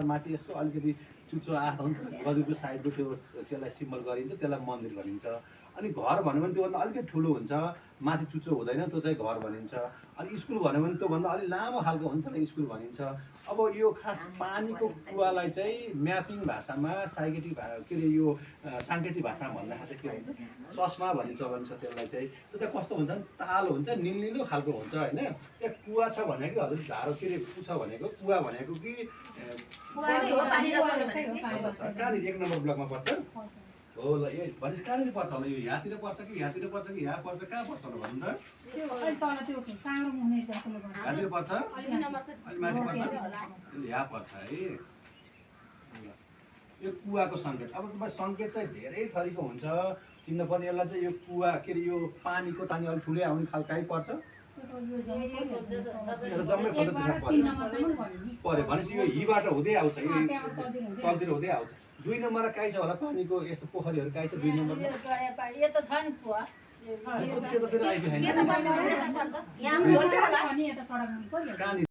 माथि यसो अलिकति चुच्चो आठ गजुको साइडको त्यसलाई सिम्बल गरिन्छ, त्यसलाई मन्दिर भनिन्छ। अनि घर भन्यो भने त्योभन्दा अलिकति ठुलो हुन्छ, माथि चुच्चो हुँदैन, त्यो चाहिँ घर भनिन्छ। अनि स्कुल भन्यो भने त्योभन्दा अलिक लामो खालको हुन्छ नि स्कुल भनिन्छ। अब यो खास पानीको कुवालाई चाहिँ म्यापिङ भाषामा साइकेटिक के अरे यो साङ्केतिक भाषामा भन्दाखेरि चाहिँ के हुन्छ, चस्मा भन्ने चलन छ त्यसलाई चाहिँ। त्यो चाहिँ कस्तो हुन्छ नि, ताल हुन्छ, निलो खालको हुन्छ होइन। त्यहाँ कुवा छ भनेको हजुर धारो के अरे छ भनेको कुवा भनेको कि कहाँनिर 1 नम्बर ब्लकमा पर्छ हो ल। यो भनेपछि कहाँनिर पर्छ होला, यो यहाँतिर पर्छ कि यहाँतिर पर्छ कि यहाँ पर्छ, कहाँ पर्छ होला भन्नु त? यहाँतिर पर्छ, अलिक माथि पर्छ, यहाँ पर्छ है। यो कुवाको सङ्केत। अब तपाईँ सङ्केत चाहिँ धेरै थरीको हुन्छ, किनभने यसलाई चाहिँ यो कुवा के अरे यो पानीको पानी अलिक ठुलै आउने खालकै पर्छ, जम्मै पऱ्यो भनेपछि यो हिबाट हुँदै आउँछ, यो तलतिर हुँदै आउँछ। 2 नम्बरमा काहीँ छ होला पानीको यस्तो पोखरीहरू काहीँ छ 2 नम्बरमा? कहाँनिर